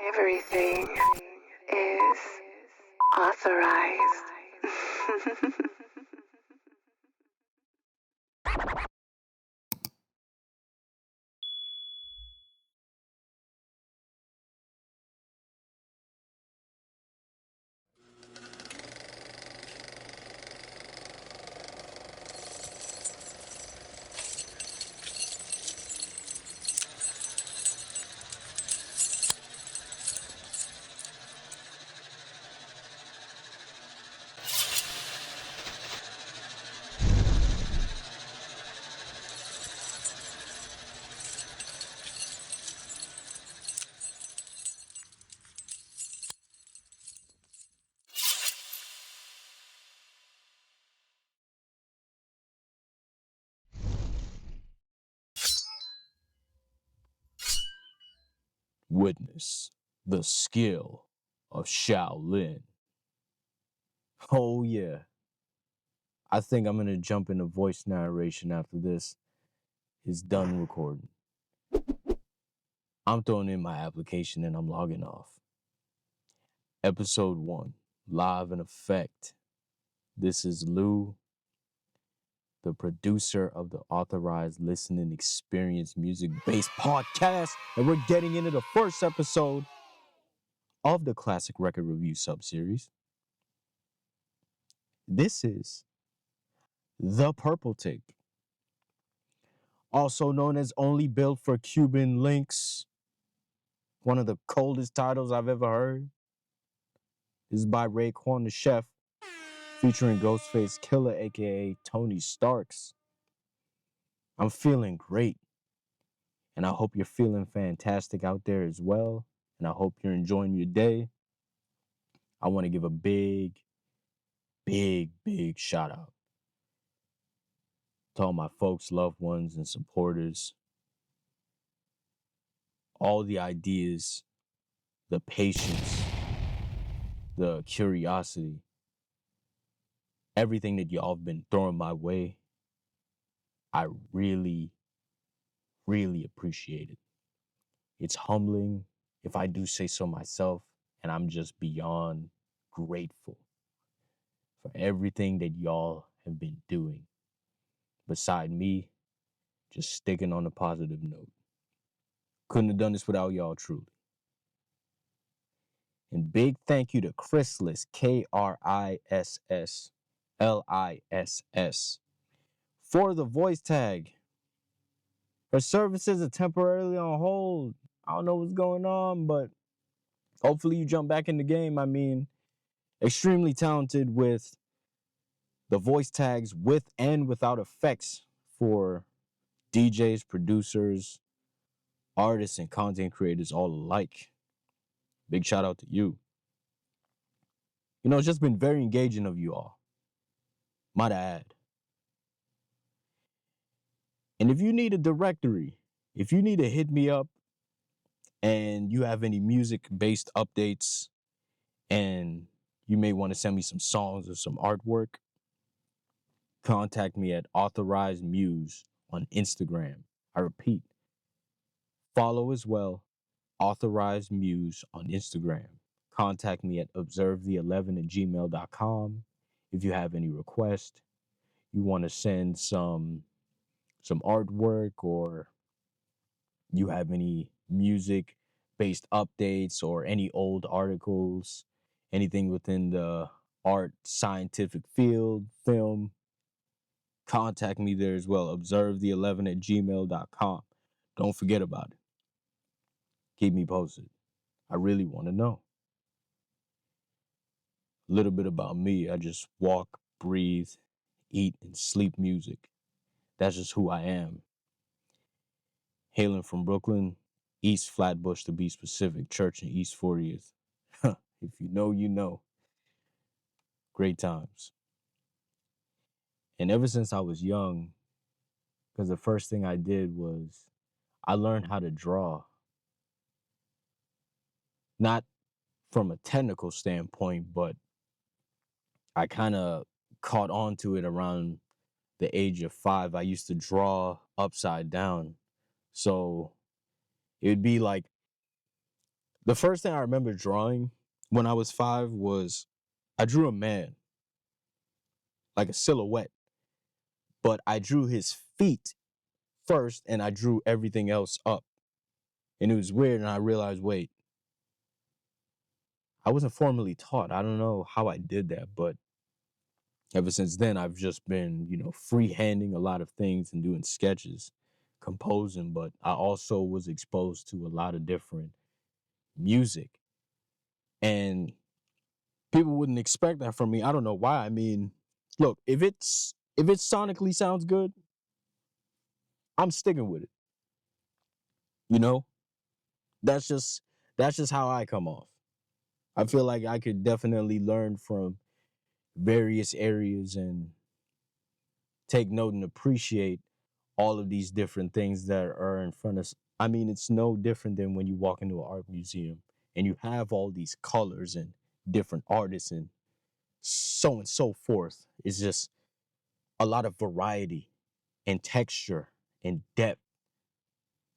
Everything is authorized. Witness the skill of Shaolin. Oh, yeah. I think I'm going to jump into voice narration after this is done recording. I'm throwing in my application and I'm logging off. Episode 1, live in effect. This is Lou, the producer of the Authorized Listening Experience music-based podcast, and we're getting into the first episode of the Classic Record Review subseries. This is The Purple Tape, also known as Only Built for Cuban Linx, one of the coldest titles I've ever heard. This is by Raekwon the Chef, featuring Ghostface Killah, aka Tony Starks. I'm feeling great, and I hope you're feeling fantastic out there as well, and I hope you're enjoying your day. I want to give a big shout out to all my folks, loved ones, and supporters. All the ideas, the patience, the curiosity, everything that y'all have been throwing my way, I really appreciate it. It's humbling, if I do say so myself, and I'm just beyond grateful for everything that y'all have been doing. Beside me, just sticking on a positive note. Couldn't have done this without y'all, truly. And big thank you to Chrisliss, KRISSLISS, for the voice tag. Her services are temporarily on hold. I don't know what's going on, but hopefully you jump back in the game. I mean, extremely talented with the voice tags with and without effects for DJs, producers, artists, and content creators all alike. Big shout out to you. You know, it's just been very engaging of you all. Might I add. And if you need a directory, if you need to hit me up and you have any music-based updates and you may want to send me some songs or some artwork, contact me at Authorized Muse on Instagram. I repeat, follow as well, Authorized Muse on Instagram. Contact me at observethe11@gmail.com if you have any requests. You want to send some artwork, or you have any music-based updates or any old articles, anything within the art, scientific field, film, contact me there as well. observethe11@gmail.com. Don't forget about it. Keep me posted. I really want to know. A little bit about me. I just walk, breathe, eat, and sleep music. That's just who I am. Hailing from Brooklyn, East Flatbush to be specific, Church in East 40th. If you know, you know. Great times. And ever since I was young, because the first thing I did was I learned how to draw. Not from a technical standpoint, but I kind of caught on to it around the age of 5. I used to draw upside down. So it would be like The first thing I remember drawing when I was 5 was I drew a man, like a silhouette, but I drew his feet first and I drew everything else up. And it was weird, and I realized, wait, I wasn't formally taught. I don't know how I did that, but ever since then, I've just been, freehanding a lot of things and doing sketches, composing, but I also was exposed to a lot of different music. And people wouldn't expect that from me. I don't know why. I mean, look, if it sonically sounds good, I'm sticking with it. You know? That's just that's just how I come off. I feel like I could definitely learn from various areas and take note and appreciate all of these different things that are in front of us. I mean, it's no different than when you walk into an art museum and you have all these colors and different artists and so and so forth. It's just a lot of variety and texture and depth.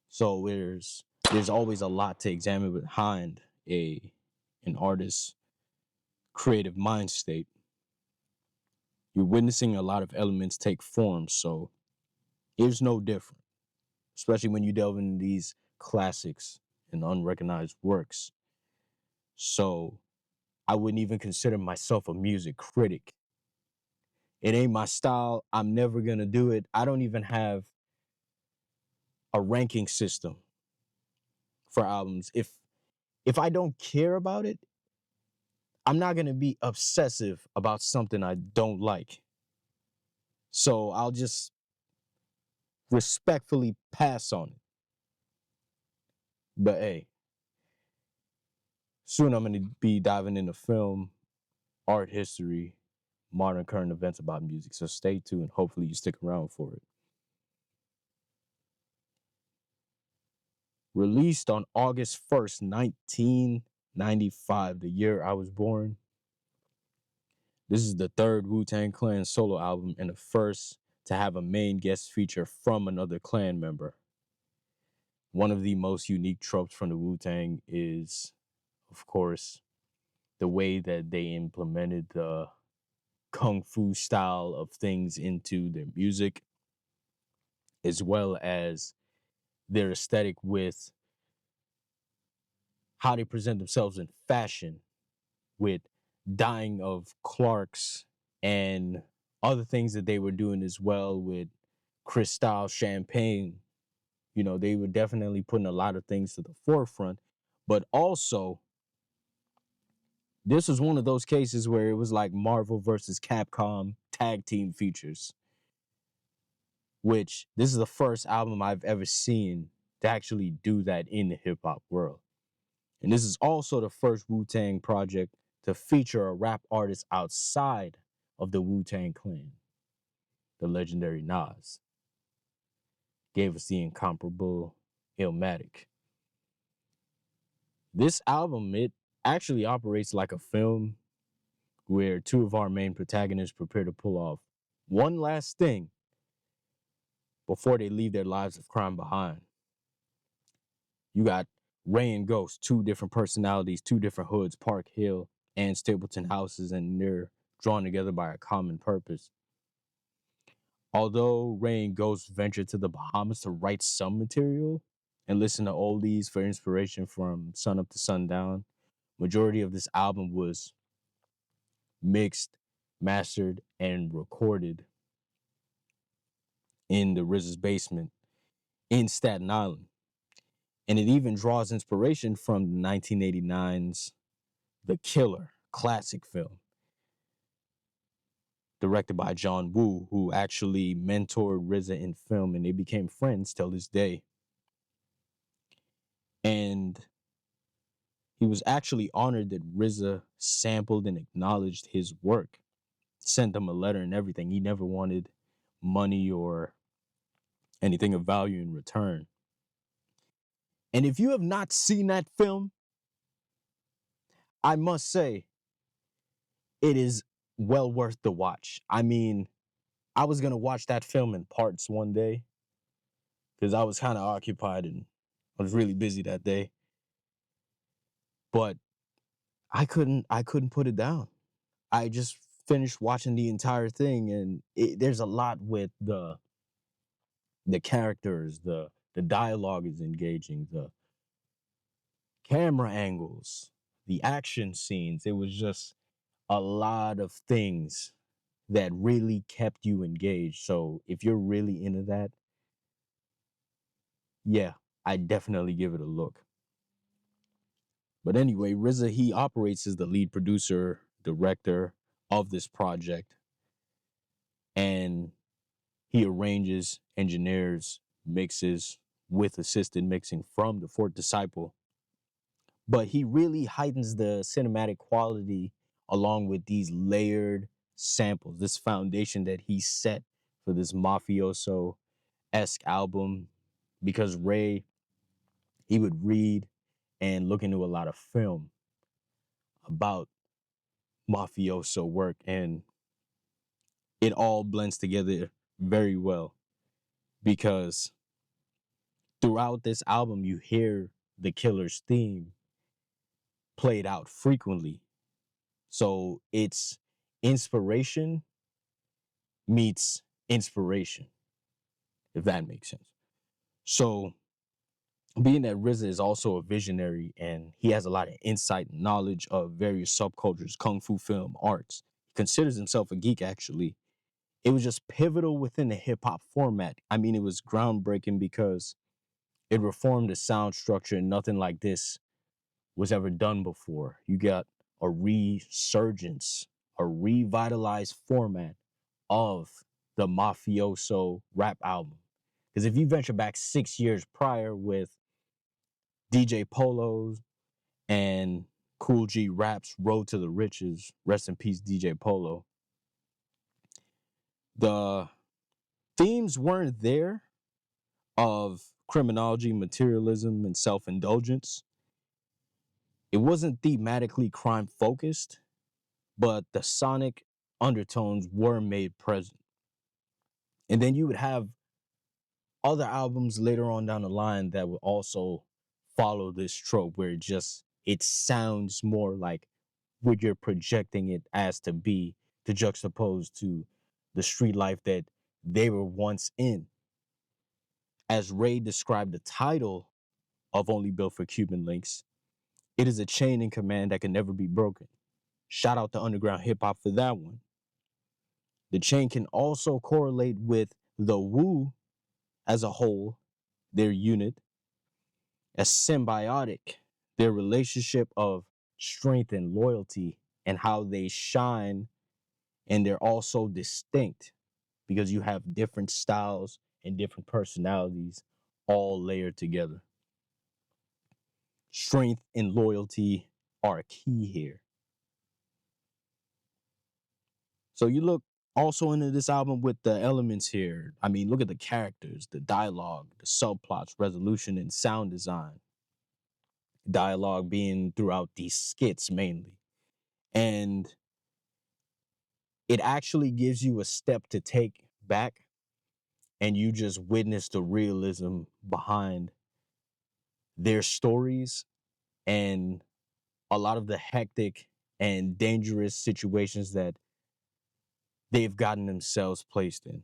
So there's always a lot to examine behind an artist's creative mind state. You're witnessing a lot of elements take form, so it's no different, especially when you delve into these classics and unrecognized works. So I wouldn't even consider myself a music critic. It ain't my style. I'm never gonna do it. I don't even have a ranking system for albums. If I don't care about it, I'm not gonna be obsessive about something I don't like. So I'll just respectfully pass on it. But hey, soon I'm gonna be diving into film, art history, modern current events about music. So stay tuned. Hopefully you stick around for it. Released on August 1st, 1995, the year I was born. This is the third Wu-Tang Clan solo album and the first to have a main guest feature from another clan member. One of the most unique tropes from the Wu-Tang is, of course, the way that they implemented the kung fu style of things into their music, as well as their aesthetic with how they present themselves in fashion, with dyeing of Clarks and other things that they were doing as well with Cristal champagne. They were definitely putting a lot of things to the forefront, but also this was one of those cases where it was like Marvel versus Capcom tag team features, which this is the first album I've ever seen to actually do that in the hip hop world. And this is also the first Wu-Tang project to feature a rap artist outside of the Wu-Tang Clan. The legendary Nas gave us the incomparable Illmatic. This album, it actually operates like a film where two of our main protagonists prepare to pull off one last thing before they leave their lives of crime behind. You got Ray and Ghost, two different personalities, two different hoods, Park Hill and Stapleton houses, and they're drawn together by a common purpose. Although Ray and Ghost ventured to the Bahamas to write some material and listen to oldies for inspiration from sun up to sundown, majority of this album was mixed, mastered, and recorded in the RZA's basement in Staten Island. And it even draws inspiration from 1989's The Killer, classic film, directed by John Woo, who actually mentored RZA in film, and they became friends till this day. And he was actually honored that RZA sampled and acknowledged his work, sent him a letter and everything. He never wanted money or anything of value in return. And if you have not seen that film, I must say it is well worth the watch. I mean, I was going to watch that film in parts one day because I was kind of occupied and I was really busy that day. but I couldn't put it down. I just finished watching the entire thing, and there's a lot with the characters, the dialogue is engaging, the camera angles, the action scenes. It was just a lot of things that really kept you engaged. So if you're really into that, yeah, I definitely give it a look. But anyway, RZA, he operates as the lead producer, director of this project, and he arranges, engineers, mixes with assisted mixing from the Fourth Disciple. But he really heightens the cinematic quality along with these layered samples, this foundation that he set for this mafioso-esque album. Because Ray, he would read and look into a lot of film about mafioso work, and it all blends together very well because throughout this album you hear the Killer's theme played out frequently. So it's inspiration meets inspiration, if that makes sense. So being that RZA is also a visionary and he has a lot of insight and knowledge of various subcultures, kung fu, film, arts, he considers himself a geek actually. It was just pivotal within the hip hop format. I mean, it was groundbreaking because it reformed the sound structure, and nothing like this was ever done before. You got a resurgence, a revitalized format of the Mafioso rap album. Because if you venture back 6 years prior with DJ Polo's and Cool G Rap's Road to the Riches, rest in peace, DJ Polo, the themes weren't there of criminology, materialism, and self indulgence. It wasn't thematically crime focused, but the sonic undertones were made present. And then you would have other albums later on down the line that would also follow this trope where it sounds more like what you're projecting it as to be, to juxtapose to the street life that they were once in. As Ray described the title of Only Built for Cuban Links, it is a chain and command that can never be broken. Shout out to underground hip hop for that one. The chain can also correlate with the Wu as a whole, their unit, as symbiotic, their relationship of strength and loyalty, and how they shine, and they're also distinct because you have different styles and different personalities all layered together. Strength and loyalty are key here. So you look also into this album with the elements here. I mean, look at the characters, the dialogue, the subplots, resolution, and sound design. Dialogue being throughout these skits mainly. And it actually gives you a step to take back and you just witness the realism behind their stories and a lot of the hectic and dangerous situations that they've gotten themselves placed in.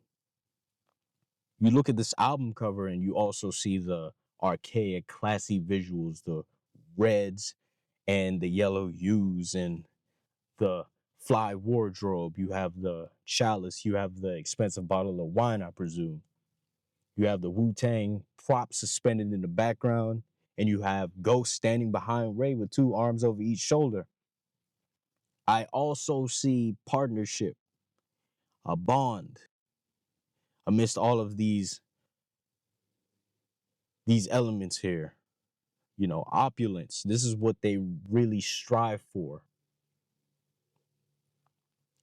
You look at this album cover and you also see the archaic, classy visuals, the reds and the yellow hues and the fly wardrobe. You have the chalice. You have the expensive bottle of wine, I presume. You have the Wu-Tang prop suspended in the background, and you have Ghost standing behind Ray with two arms over each shoulder. I also see partnership, a bond amidst all of these elements here. You know, opulence. This is what they really strive for.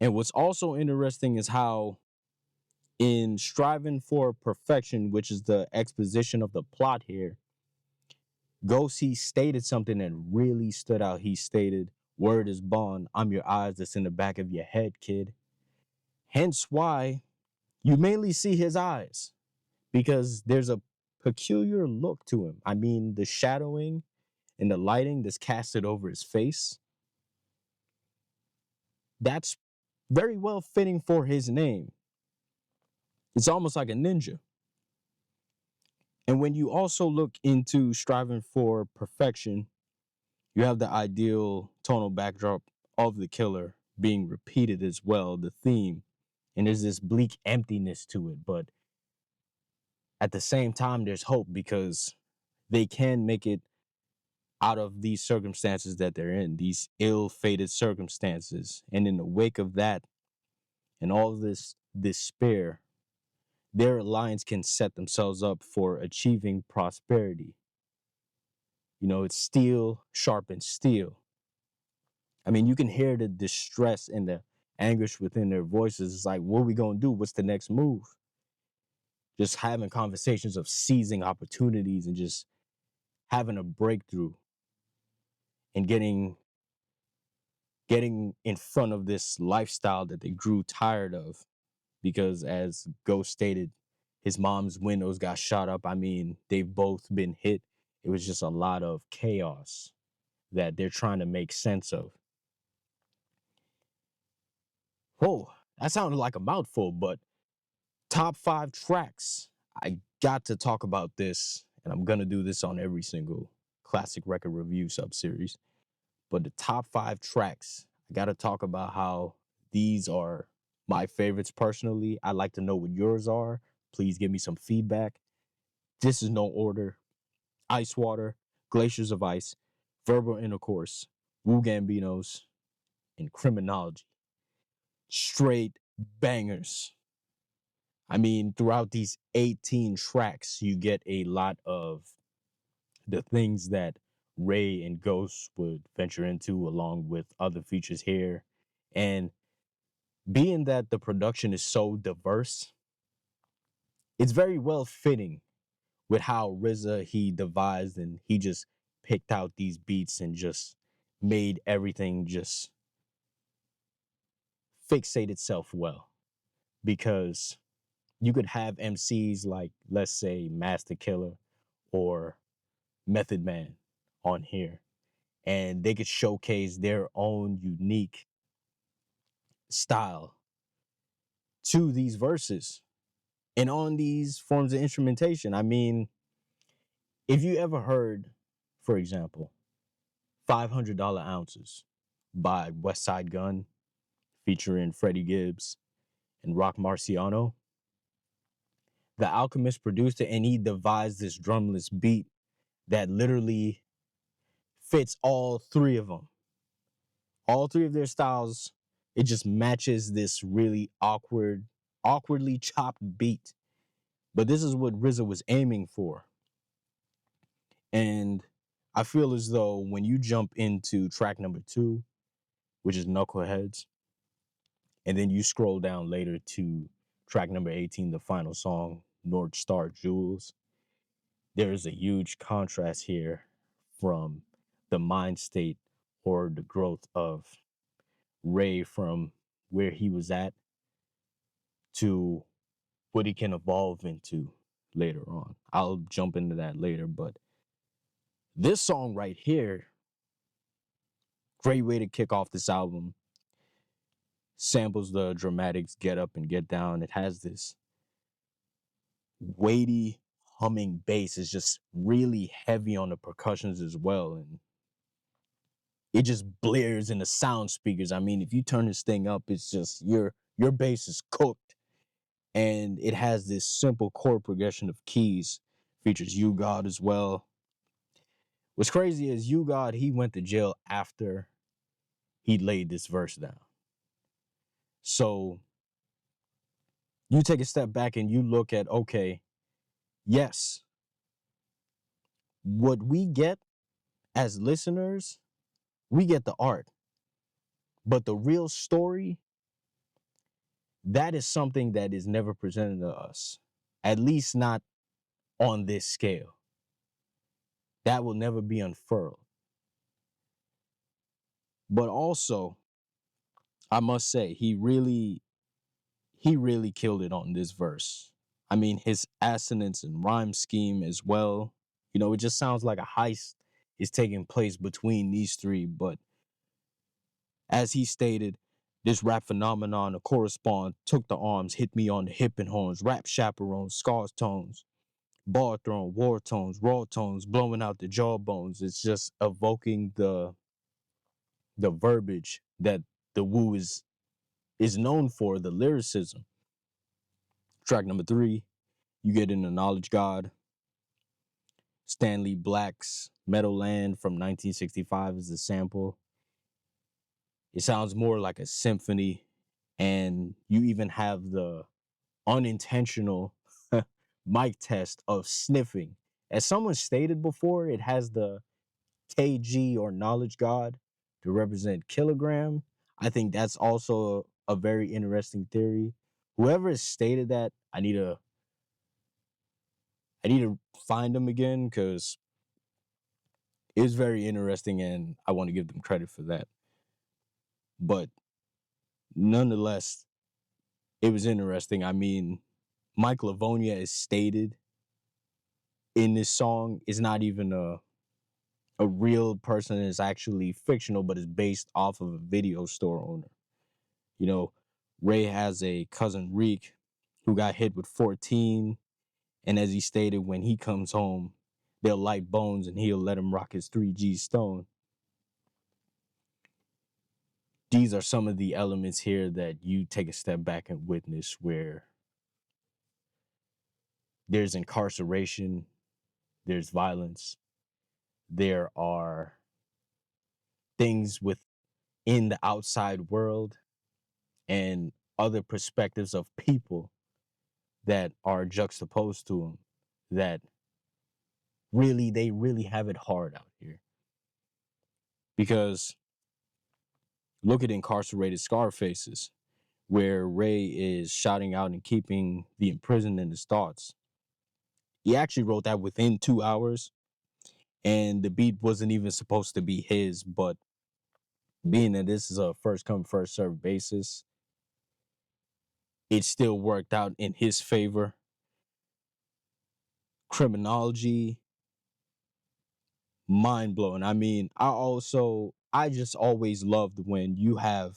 And what's also interesting is how in striving for perfection, which is the exposition of the plot here, Ghost, he stated something that really stood out. He stated, "Word is bond. I'm your eyes that's in the back of your head, kid." Hence why you mainly see his eyes, because there's a peculiar look to him. I mean, the shadowing, and the lighting that's casted over his face, that's very well fitting for his name. It's almost like a ninja. And when you also look into striving for perfection, you have the ideal tonal backdrop of the killer being repeated as well, the theme. And there's this bleak emptiness to it. But at the same time, there's hope because they can make it out of these circumstances that they're in, these ill-fated circumstances. And in the wake of that and all of this despair, their alliance can set themselves up for achieving prosperity. You know, it's steel sharpens steel. I mean, you can hear the distress and the anguish within their voices. It's like, what are we going to do? What's the next move? Just having conversations of seizing opportunities and just having a breakthrough and getting in front of this lifestyle that they grew tired of. Because as Ghost stated, his mom's windows got shot up. I mean, they've both been hit. It was just a lot of chaos that they're trying to make sense of. Whoa, that sounded like a mouthful, but top 5 tracks. I got to talk about this, and I'm going to do this on every single classic record review subseries. But the top 5 tracks, I got to talk about how these are my favorites personally. I'd like to know what yours are. Please give me some feedback. This is no order. Ice Water, Glaciers of Ice, Verbal Intercourse, Wu Gambinos, and Criminology. Straight bangers. I mean, throughout these 18 tracks, you get a lot of the things that Ray and Ghost would venture into, along with other features here. And being that the production is so diverse, it's very well fitting with how RZA he devised and he just picked out these beats and just made everything just fixate itself well. Because you could have MCs like, let's say, Master Killah or Method Man on here, and they could showcase their own unique style to these verses and on these forms of instrumentation. I mean, if you ever heard, for example, $500 Ounces by West Side Gun featuring Freddie Gibbs and Rock Marciano, the Alchemist produced it and he devised this drumless beat that literally fits all 3 of them. All 3 of their styles, it just matches this really awkwardly chopped beat. But this is what RZA was aiming for. And I feel as though when you jump into track number 2, which is Knuckleheads, and then you scroll down later to track number 18, the final song, North Star Jewels, there is a huge contrast here from the mind state or the growth of Ray from where he was at to what he can evolve into later on. I'll jump into that later, but this song right here, great way to kick off this album. Samples the dramatics Get Up and Get Down. It has this weighty humming bass. It's just really heavy on the percussions as well. And it just blares in the sound speakers. I mean, if you turn this thing up, it's just your bass is cooked. And it has this simple chord progression of keys. Features You God as well. What's crazy is You God, he went to jail after he laid this verse down. So you take a step back and you look at, okay, yes, what we get as listeners, we get the art. But the real story, that is something that is never presented to us, at least not on this scale. That will never be unfurled. But also, I must say, he really killed it on this verse. I mean, his assonance and rhyme scheme as well. You know, it just sounds like a heist is taking place between these three. But as he stated, this rap phenomenon, a correspond, took the arms, hit me on the hip and horns, rap chaperones, scars tones, bar throne, war tones, raw tones, blowing out the jawbones. It's just evoking the verbiage that the Wu is known for, the lyricism. Track number 3, you get in the Knowledge God. Stanley Black's Meadowland from 1965 is the sample. It sounds more like a symphony, and you even have the unintentional mic test of sniffing. As someone stated before, it has the KG or knowledge god to represent kilogram. I think that's also a very interesting theory. Whoever has stated that, I need to find them again because it's very interesting and I want to give them credit for that. But nonetheless, it was interesting. I mean, Mike Livonia is stated in this song is not even a real person, is actually fictional, but is based off of a video store owner. You know, Ray has a cousin Reek who got hit with 14, and as he stated, when he comes home, they'll light bones and he'll let him rock his 3G stone. These are some of the elements here that you take a step back and witness, where there's incarceration, there's violence, there are things within the outside world and other perspectives of people that are juxtaposed to them, that they really have it hard out here. Because look at incarcerated Scarfaces, where Ray is shouting out and keeping the imprisoned in his thoughts. He actually wrote that within 2 hours, and the beat wasn't even supposed to be his, but being that this is a first come, first served basis, it still worked out in his favor. Criminology, mind blowing. I mean, I just always loved when you have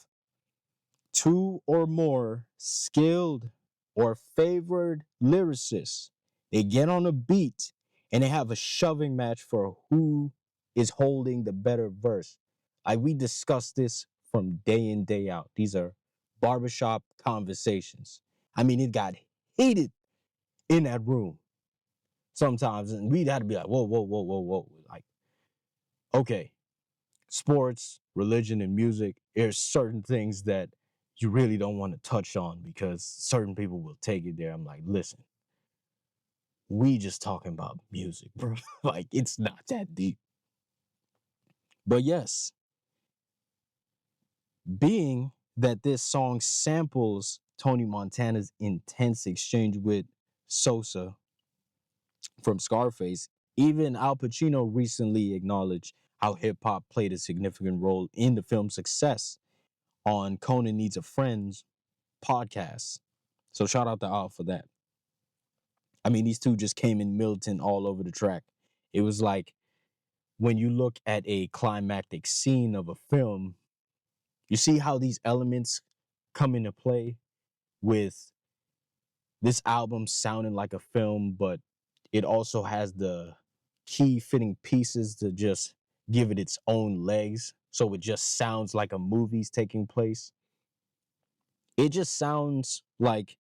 two or more skilled or favored lyricists. They get on a beat and they have a shoving match for who is holding the better verse. Like, we discuss this from day in, day out. These are barbershop conversations. I mean, it got heated in that room sometimes, and we'd have to be like, whoa, whoa, whoa, whoa, whoa. Like, okay, sports, religion, and music, there's certain things that you really don't want to touch on because certain people will take it there. I'm like, listen, we just talking about music, bro. Like, it's not that deep. But yes, being that this song samples Tony Montana's intense exchange with Sosa from Scarface, even Al Pacino recently acknowledged how hip hop played a significant role in the film's success on Conan Needs a Friend's podcast. So shout out to Al for that. I mean, these two just came in militant all over the track. It was like when you look at a climactic scene of a film, you see how these elements come into play with this album sounding like a film, but it also has the key fitting pieces to just give it its own legs. So it just sounds like a movie's taking place. It just sounds like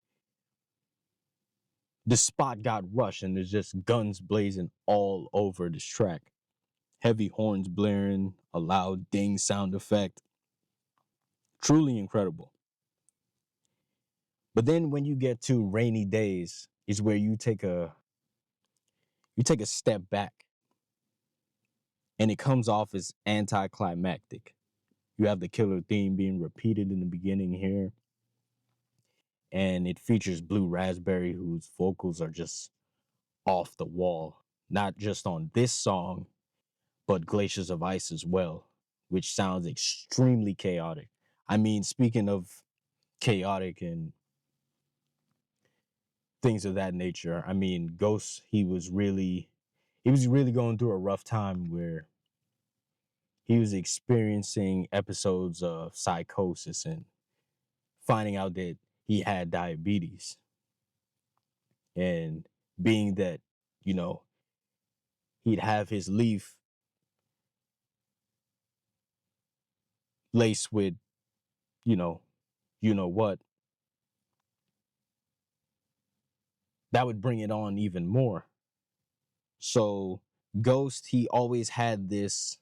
the spot got rushed and there's just guns blazing all over this track. Heavy horns blaring, a loud ding sound effect. Truly incredible. But then when you get to Rainy Days is where you take a step back and it comes off as anticlimactic. You have the killer theme being repeated in the beginning here, and it features Blue Raspberry, whose vocals are just off the wall. Not just on this song, but Glaciers of Ice as well, which sounds extremely chaotic. I mean, speaking of chaotic and things of that nature, I mean, Ghost, he was really going through a rough time where he was experiencing episodes of psychosis and finding out that he had diabetes. And being that, you know, he'd have his leaf laced with, you know what, that would bring it on even more. So Ghost, he always had this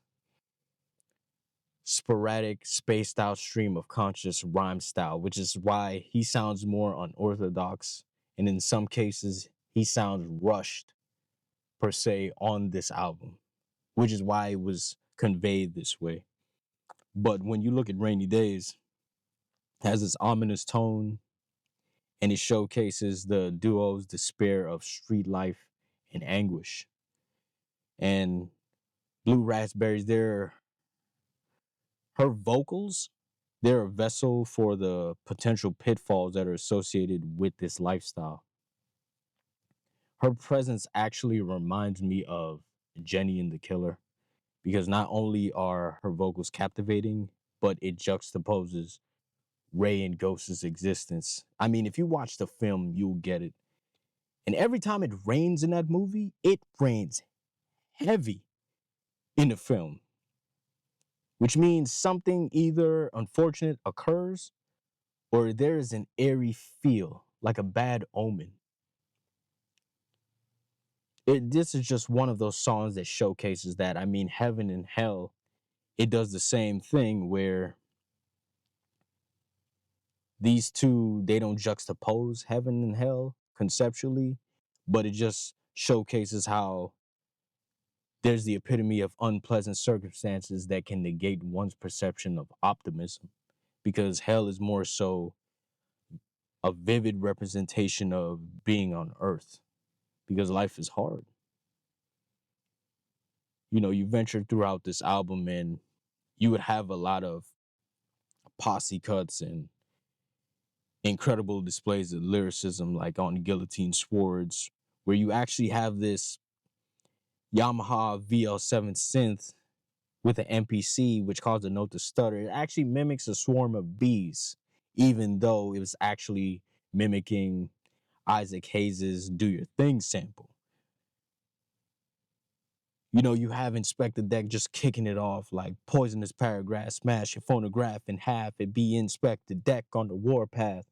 sporadic, spaced out stream of conscious rhyme style, which is why he sounds more unorthodox. And in some cases, he sounds rushed, per se, on this album, which is why it was conveyed this way. But when you look at Rainy Days, it has this ominous tone and it showcases the duo's despair of street life and anguish. And Blue Raspberries, her vocals, they're a vessel for the potential pitfalls that are associated with this lifestyle. Her presence actually reminds me of Jenny and the Killer because not only are her vocals captivating, but it juxtaposes Ray and Ghost's existence. I mean, if you watch the film, you'll get it. And every time it rains in that movie, it rains heavy in the film, which means something either unfortunate occurs or there is an airy feel, like a bad omen. This is just one of those songs that showcases that. I mean, Heaven and Hell, it does the same thing where these two, they don't juxtapose heaven and hell conceptually, but it just showcases how there's the epitome of unpleasant circumstances that can negate one's perception of optimism, because hell is more so a vivid representation of being on earth, because life is hard. You know, you venture throughout this album and you would have a lot of posse cuts and incredible displays of lyricism, like on Guillotine Swords, where you actually have this Yamaha VL7 synth with an MPC, which caused the note to stutter. It actually mimics a swarm of bees, even though it was actually mimicking Isaac Hayes' Do Your Thing sample. You know, you have Inspector Deck just kicking it off like poisonous paragraph, smash your phonograph in half, it be Inspector Deck on the warpath.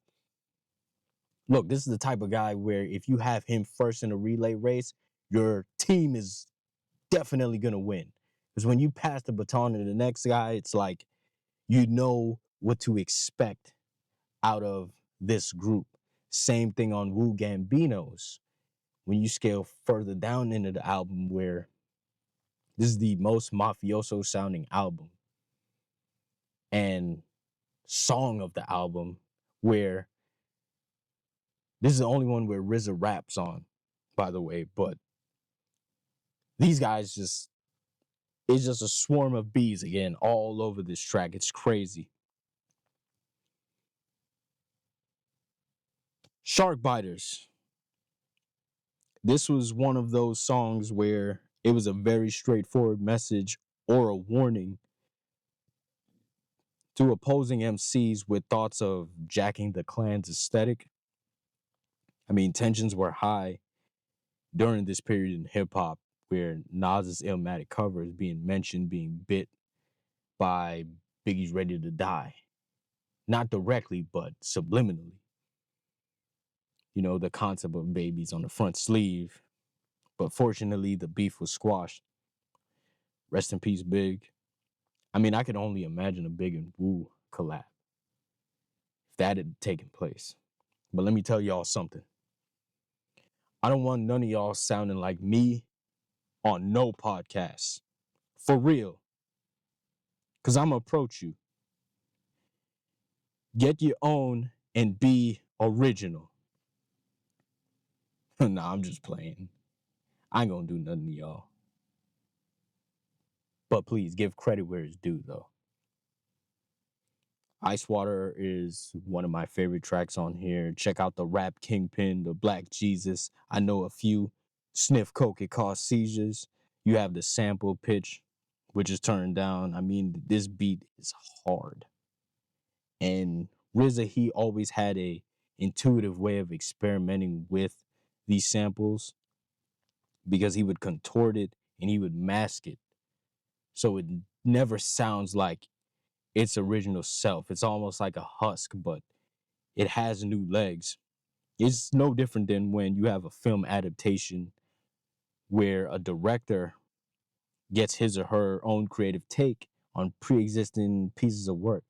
Look, this is the type of guy where if you have him first in a relay race, your team is definitely going to win. Because when you pass the baton to the next guy, it's like you know what to expect out of this group. Same thing on Wu Gambino's. When you scale further down into the album, where this is the most mafioso sounding album and song of the album, where this is the only one where RZA raps on, by the way, but these guys just, it's just a swarm of bees again all over this track. It's crazy. Shark Biters. This was one of those songs where it was a very straightforward message or a warning to opposing MCs with thoughts of jacking the clan's aesthetic. I mean, tensions were high during this period in hip hop where Nas's Illmatic cover is being mentioned being bit by Biggie's Ready to Die. Not directly, but subliminally. You know, the concept of babies on the front sleeve. But fortunately, the beef was squashed. Rest in peace, Big. I mean, I could only imagine a Big and Wu collab if that had taken place. But let me tell y'all something. I don't want none of y'all sounding like me on no podcast. For real. Because I'm going to approach you. Get your own and be original. Nah, I'm just playing. I ain't going to do nothing to y'all. But please give credit where it's due, though. Ice Water is one of my favorite tracks on here. Check out the Rap Kingpin, the Black Jesus. I know a few. Sniff coke, it cause seizures. You have the sample pitch. which is turned down. I mean, this beat is hard. And RZA, he always had a intuitive way of experimenting with these samples because he would contort it and he would mask it. So it never sounds like its original self. It's almost like a husk, but it has new legs. It's no different than when you have a film adaptation where a director gets his or her own creative take on pre-existing pieces of work.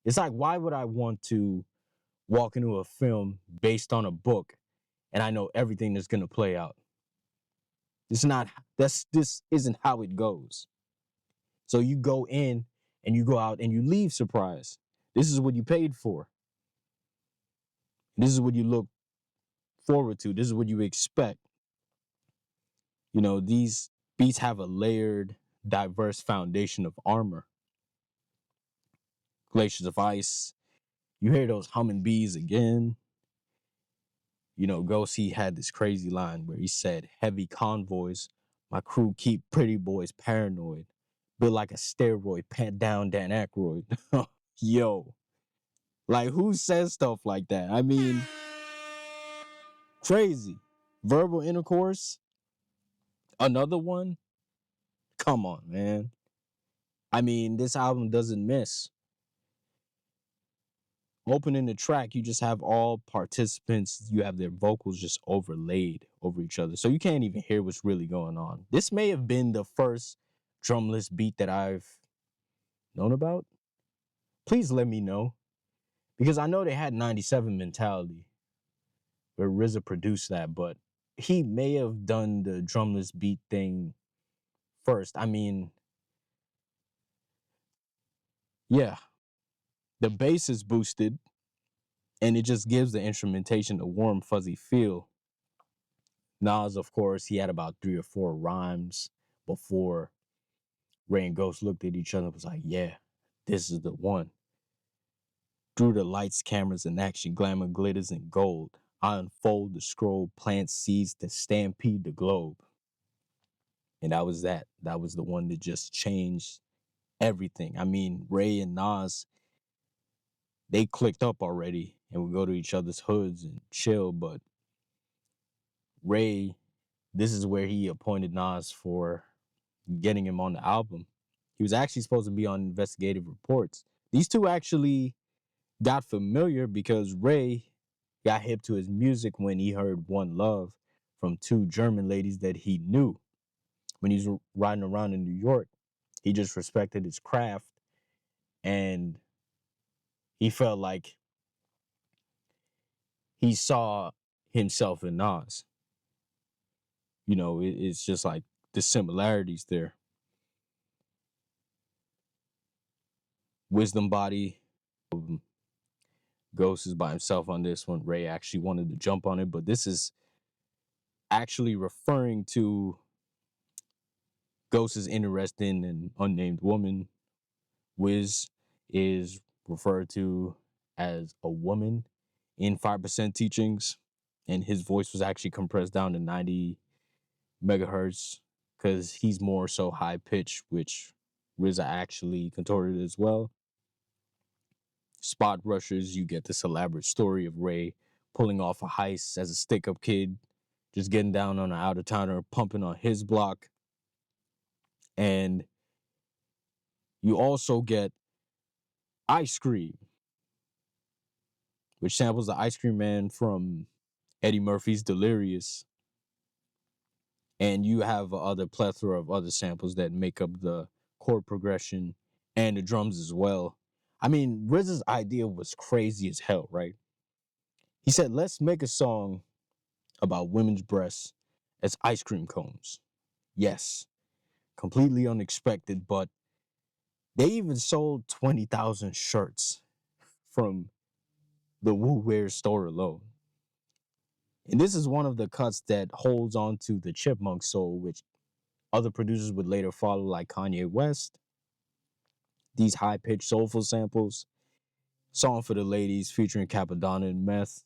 It's like, why would I want to walk into a film based on a book and I know everything that's going to play out? It's not, this isn't how it goes. So you go in and you go out and you leave surprised. This is what you paid for. This is what you look forward to. This is what you expect. You know, these beats have a layered, diverse foundation of armor. Glaciers of Ice. You hear those humming bees again. You know, Ghost, he had this crazy line where he said, heavy convoys, my crew keep pretty boys paranoid. Built like a steroid, pant down Dan Aykroyd. Yo, like who says stuff like that? I mean, crazy. Verbal intercourse, another one. Come on, man. I mean, this album doesn't miss. Opening the track, you just have all participants, you have their vocals just overlaid over each other. So you can't even hear what's really going on. This may have been the first drumless beat that I've known about. Please let me know. Because I know they had 97 Mentality where RZA produced that, but he may have done the drumless beat thing first. I mean, yeah, the bass is boosted and it just gives the instrumentation a warm, fuzzy feel. Nas, of course, he had about 3 or 4 rhymes before Ray and Ghost looked at each other and was like, yeah, this is the one. Through the lights, cameras, and action, glamour, glitters, and gold, I unfold the scroll, plant seeds to stampede the globe. And that was that. That was the one that just changed everything. I mean, Ray and Nas, they clicked up already and would go to each other's hoods and chill, but Ray, this is where he appointed Nas for getting him on the album. He was actually supposed to be on Investigative Reports. These two actually got familiar because Ray got hip to his music when he heard One Love from 2 German ladies that he knew when he was riding around in New York. He just respected his craft and he felt like he saw himself in Nas. You know, it's just like the similarities there. Wisdom Body, Ghost is by himself on this one. Ray actually wanted to jump on it, but this is actually referring to Ghost's interest in an unnamed woman. Wiz is referred to as a woman in 5% teachings, and his voice was actually compressed down to 90 megahertz because he's more so high pitched, which RZA actually contorted as well. Spot Rushers, you get this elaborate story of Ray pulling off a heist as a stick-up kid, just getting down on an out-of-towner, pumping on his block. And you also get Ice Cream, which samples the Ice Cream Man from Eddie Murphy's Delirious. And you have other plethora of other samples that make up the chord progression and the drums as well. I mean, RZA's idea was crazy as hell, right? He said, let's make a song about women's breasts as ice cream cones. Yes, completely unexpected, but they even sold 20,000 shirts from the Wu Wear store alone. And this is one of the cuts that holds on to the chipmunk soul, which other producers would later follow, like Kanye West. These high-pitched soulful samples. Song for the Ladies featuring Capadonna and Meth.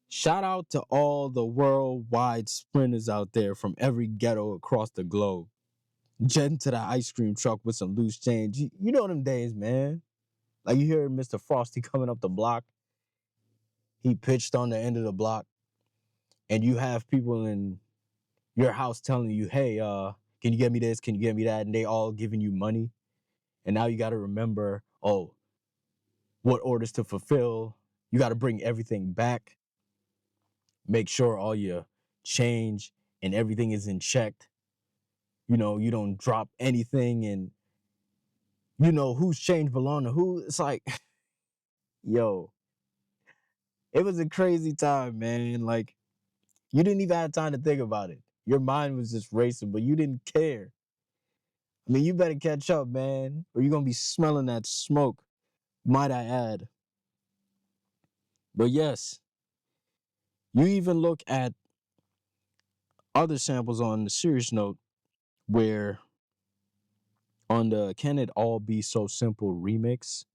Shout out to all the worldwide sprinters out there from every ghetto across the globe. jet into the ice cream truck with some loose change. You know them days, man. Like you hear Mr. Frosty coming up the block. He pitched on the end of the block, and you have people in your house telling you, "Hey, can you get me this? Can you get me that?" And they all giving you money. And now you got to remember, oh, what orders to fulfill. You got to bring everything back. Make sure all your change and everything is in check. You know, you don't drop anything, and you know whose change belong to who. It's like, yo, it was a crazy time, man. Like, you didn't even have time to think about it. Your mind was just racing, but you didn't care. I mean, you better catch up, man, or you're gonna be smelling that smoke, might I add. But yes, you even look at other samples on the serious note where on the Can It All Be So Simple remix,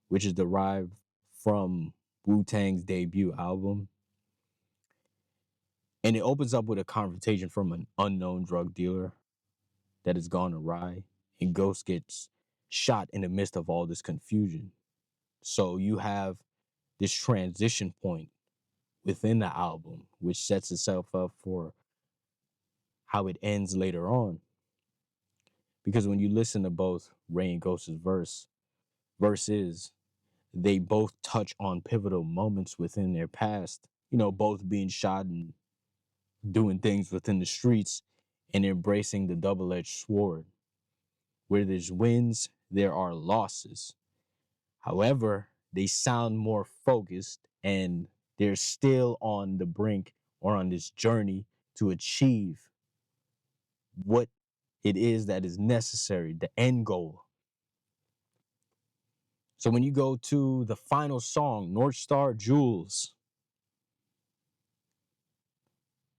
which is derived from Wu-Tang's debut album, and it opens up with a confrontation from an unknown drug dealer that has gone awry, and Ghost gets shot in the midst of all this confusion. So you have this transition point within the album, which sets itself up for how it ends later on. Because when you listen to both Ray and Ghost's verses, they both touch on pivotal moments within their past, you know, both being shot and doing things within the streets and embracing the double-edged sword. Where there's wins, there are losses. However, they sound more focused and they're still on the brink or on this journey to achieve what it is that is necessary, the end goal. So when you go to the final song, North Star Jewels,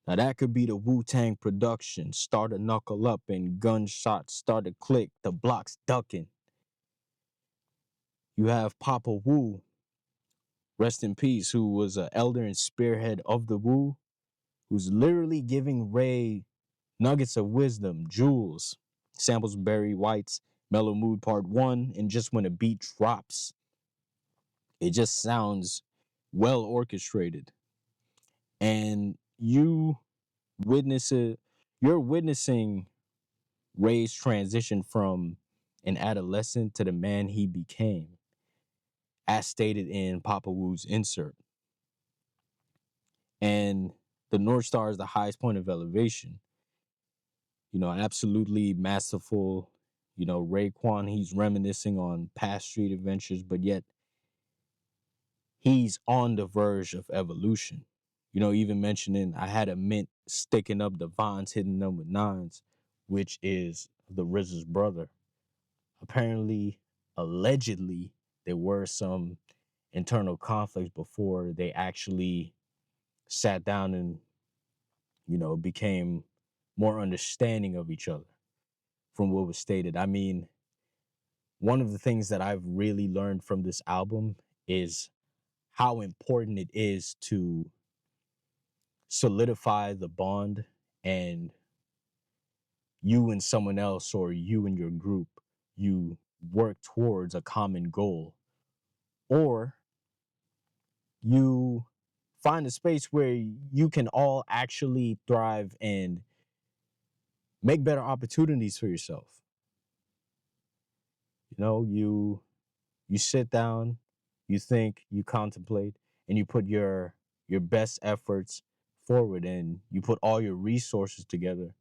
now that could be the Wu-Tang production. Start to knuckle up and gunshots start to click, the blocks ducking. You have Papa Wu, rest in peace, who was an elder and spearhead of the Wu, who's literally giving Ray nuggets of wisdom, jewels, samples of Barry White's Mellow Mood Part 1, and just when a beat drops, it just sounds well orchestrated. And witness it, you're witnessing Ray's transition from an adolescent to the man he became, as stated in Papa Wu's insert. And the North Star is the highest point of elevation. You know, absolutely masterful. You know, Raekwon, he's reminiscing on past street adventures, but yet he's on the verge of evolution. You know, even mentioning I had a mint sticking up the Vons, hitting them with nines, which is the RZA's brother. Apparently, allegedly, there were some internal conflicts before they actually sat down and, you know, became more understanding of each other from what was stated. I mean, one of the things that I've really learned from this album is how important it is to solidify the bond and you and someone else or you and your group, you work towards a common goal, or you find a space where you can all actually thrive and make better opportunities for yourself. You know, you sit down, you think, you contemplate, and you put your best efforts forward and you put all your resources together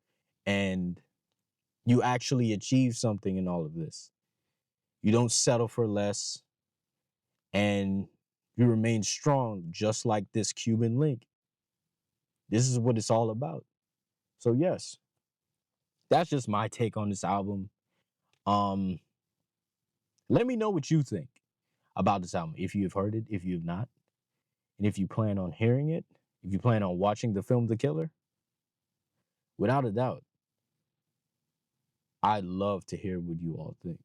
and you actually achieve something in all of this. You don't settle for less and you remain strong just like this Cuban link. This is what it's all about. So yes, that's just my take on this album. Um Let me know what you think about this album, if you've heard it, if you've not, and if you plan on hearing it, if you plan on watching the film The Killer. Without a doubt, I'd love to hear what you all think.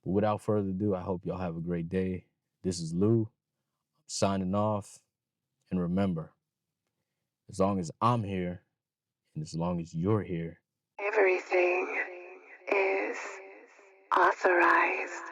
But without further ado, I hope y'all have a great day. This is Lou, signing off. And remember, as long as I'm here and as long as you're here, Authorized.